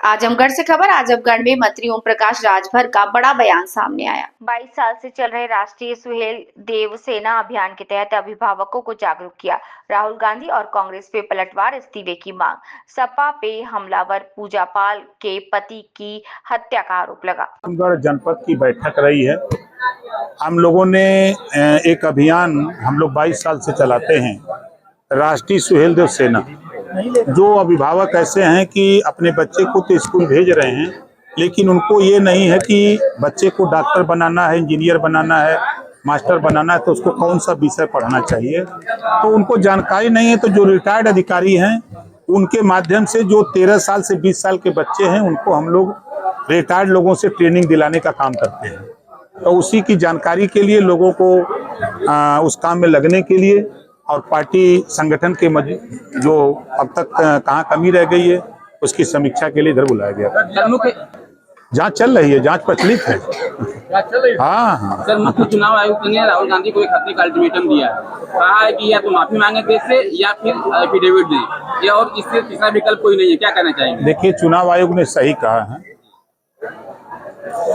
आजमगढ़ से खबर। आजमगढ़ में मंत्री ओम प्रकाश राजभर का बड़ा बयान सामने आया। 22 साल से चल रहे राष्ट्रीय सुहेल देव सेना अभियान के तहत अभिभावकों को जागरूक किया। राहुल गांधी और कांग्रेस पे पलटवार इस्तीफे की मांग। सपा पे हमलावर पूजा पाल के पति की हत्या का आरोप लगा। आजमगढ़ जनपद की बैठक रही है। हम लोगों ने एक अभियान हम लोग 22 साल से चलाते हैं, राष्ट्रीय सुहेल देव सेना। जो अभिभावक ऐसे हैं कि अपने बच्चे को तो स्कूल भेज रहे हैं, लेकिन उनको ये नहीं है कि बच्चे को डॉक्टर बनाना है, इंजीनियर बनाना है, मास्टर बनाना है, तो उसको कौन सा विषय पढ़ना चाहिए, तो उनको जानकारी नहीं है। तो जो रिटायर्ड अधिकारी हैं उनके माध्यम से जो 13 साल से 20 साल के बच्चे हैं उनको हम लोग रिटायर्ड लोगों से ट्रेनिंग दिलाने का काम करते हैं। तो उसी की जानकारी के लिए लोगों को उस काम में लगने के लिए और पार्टी संगठन के जो अब तक कहाँ कमी रह गई है उसकी समीक्षा के लिए इधर बुलाया गया। जांच चल रही है, जांच प्रचलित है। हाँ। सर, मुख्य चुनाव आयुक्त ने राहुल गांधी को एक हफ्ते का अल्टीमेटम दिया, कहा है कि या तो माफी मांगे देश से या फिर एफिडेविट दें, या और इससे तीसरा विकल्प कोई नहीं है। क्या कहना चाहेंगे? देखिए, चुनाव आयोग ने सही कहा है।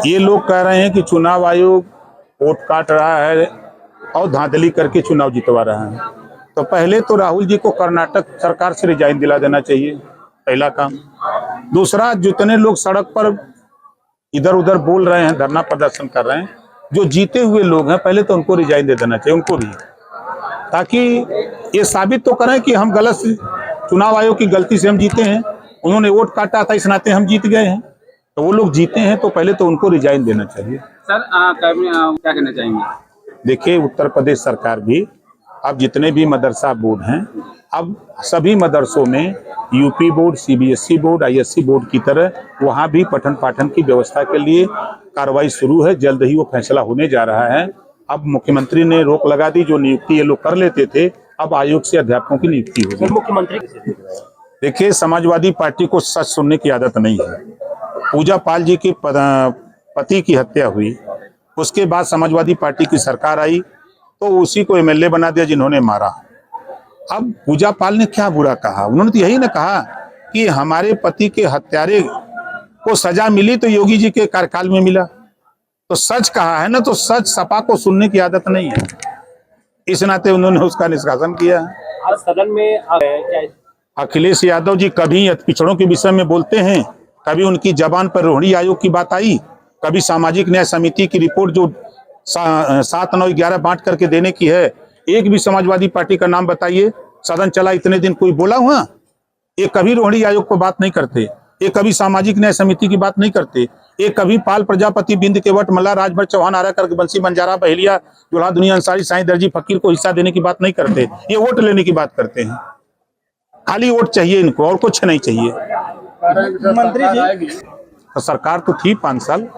ये लोग कह रहे हैं कि चुनाव आयोग वोट काट रहा है और धांधली करके चुनाव जितवा रहा है। तो पहले तो राहुल जी को कर्नाटक सरकार से रिजाइन दिला देना चाहिए, पहला काम। दूसरा, जितने लोग सड़क पर इधर उधर बोल रहे हैं, धरना प्रदर्शन कर रहे हैं, जो जीते हुए लोग हैं पहले तो उनको रिजाइन दे देना चाहिए, उनको भी, ताकि ये साबित तो करें कि हम गलत, चुनाव आयोग की गलती से हम जीते हैं, उन्होंने वोट काटा था इस नाते हम जीत गए हैं। तो वो लोग जीते हैं तो पहले तो उनको रिजाइन देना चाहिए। सर, क्या कहना चाहेंगे? देखिए, उत्तर प्रदेश सरकार भी अब जितने भी मदरसा बोर्ड हैं, अब सभी मदरसों में UP board, CBSE board, ISC board की तरह वहाँ भी पठन पाठन की व्यवस्था के लिए कार्रवाई शुरू है। जल्द ही वो फैसला होने जा रहा है। अब मुख्यमंत्री ने रोक लगा दी, जो नियुक्ति ये लोग कर लेते थे अब आयोग से अध्यापकों की नियुक्ति होगी। मुख्यमंत्री देखिए, समाजवादी पार्टी को सच सुनने की आदत नहीं है। पूजा पाल जी के पति की हत्या हुई, उसके बाद समाजवादी पार्टी की सरकार आई तो उसी को एमएलए बना दिया जिन्होंने मारा। अब पूजा पाल ने क्या बुरा कहा? उन्होंने तो यही ना कहा कि हमारे पति के हत्यारे को सजा मिली तो योगी जी के कार्यकाल में मिला। तो सच कहा है ना, तो सच सपा को सुनने की आदत नहीं है, इस नाते उन्होंने उसका निष्कासन किया है। आज सदन में अखिलेश यादव जी कभी पिछड़ों के विषय में बोलते हैं, कभी उनकी जबान पर रोहिणी आयोग की बात आई, कभी सामाजिक न्याय समिति की रिपोर्ट जो 7, 9, 11 बांट करके देने की है, एक भी समाजवादी पार्टी का नाम बताइए। सदन चला इतने दिन, कोई बोला हुआ? ये कभी रोहिणी आयोग पर बात नहीं करते, ये कभी सामाजिक न्याय समिति की बात नहीं करते, ये कभी पाल प्रजापति, बिंद केवट, मल्ला, राजभर, चौहान, आरा करके बंसी, बंजारा, बहेलिया, दुल्हा दुनिया अंसारी, साईं दर्जी, फकीर को हिस्सा देने की बात नहीं करते। ये वोट लेने की बात करते हैं, खाली वोट चाहिए इनको और कुछ नहीं चाहिए। मंत्री जी, तो सरकार तो थी 5 साल,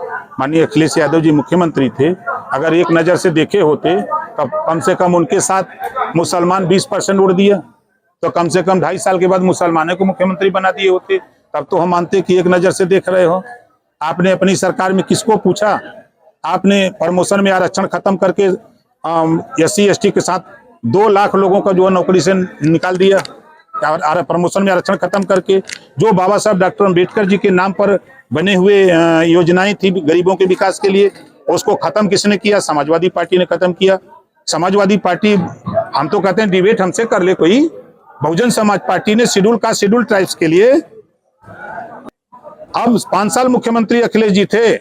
माननीय अखिलेश यादव जी मुख्यमंत्री थे। अगर एक नजर से देखे होते तब कम से कम उनके साथ मुसलमान 20% वोट दिया, तो कम से कम 2.5 साल के बाद मुसलमानों को मुख्यमंत्री बना दिए होते। तब तो हम मानते कि एक नजर से देख रहे हो। आपने अपनी सरकार में किसको पूछा? आपने प्रमोशन में आरक्षण खत्म करके SC ST के साथ 2 लाख लोगों का जो नौकरी से निकाल दिया। प्रमोशन में आरक्षण खत्म करके जो बाबा साहब डॉक्टर अम्बेडकर जी के नाम पर बने हुए योजनाएं थी गरीबों के विकास के लिए, उसको खत्म किसने किया? समाजवादी पार्टी ने खत्म किया। समाजवादी पार्टी, हम तो कहते हैं डिबेट हमसे कर ले कोई। बहुजन समाज पार्टी ने शेड्यूल कास्ट, शेड्यूल ट्राइब्स के लिए, अब 5 साल मुख्यमंत्री अखिलेश जी थे।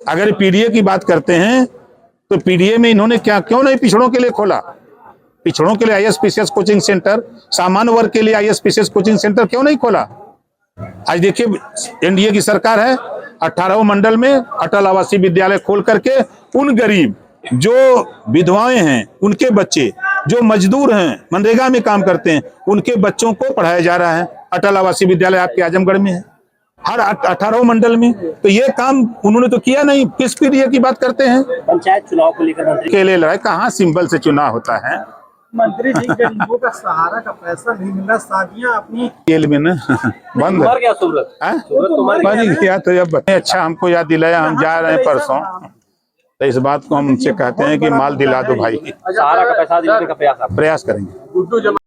अगर पीडीए की बात करते हैं तो पीडीए में इन्होंने क्यों नहीं पिछड़ों के लिए खोला? पिछड़ों के लिए ISPCS कोचिंग सेंटर, सामान्य वर्ग के लिए ISPCS कोचिंग सेंटर क्यों नहीं खोला? आज देखिए, एनडीए की सरकार है, 18 मंडल में अटल आवासीय विद्यालय खोल करके उन गरीब जो विधवाएं हैं, उनके बच्चे जो मजदूर हैं, मनरेगा में काम करते हैं, उनके बच्चों को पढ़ाया जा रहा है। अटल आवासीय विद्यालय आपके आजमगढ़ में है, हर 18 मंडल में। तो ये काम उन्होंने तो किया नहीं। किस पीडीए की बात करते हैं? पंचायत चुनाव को लेकर के लिए लड़ाई, कहाँ सिंबल से चुनाव होता है? मंत्री जी, गरीबों का सहारा का पैसा नहीं मिला, शादियां अपनी खेल में ना बंद है। क्या सूरत किया तो जब अच्छा हमको याद दिलाया, हम जा रहे हैं परसों, तो इस बात को हम उनसे कहते हैं कि माल दिला दो भाई, सहारा का पैसा दिलाने का प्रयास करेंगे।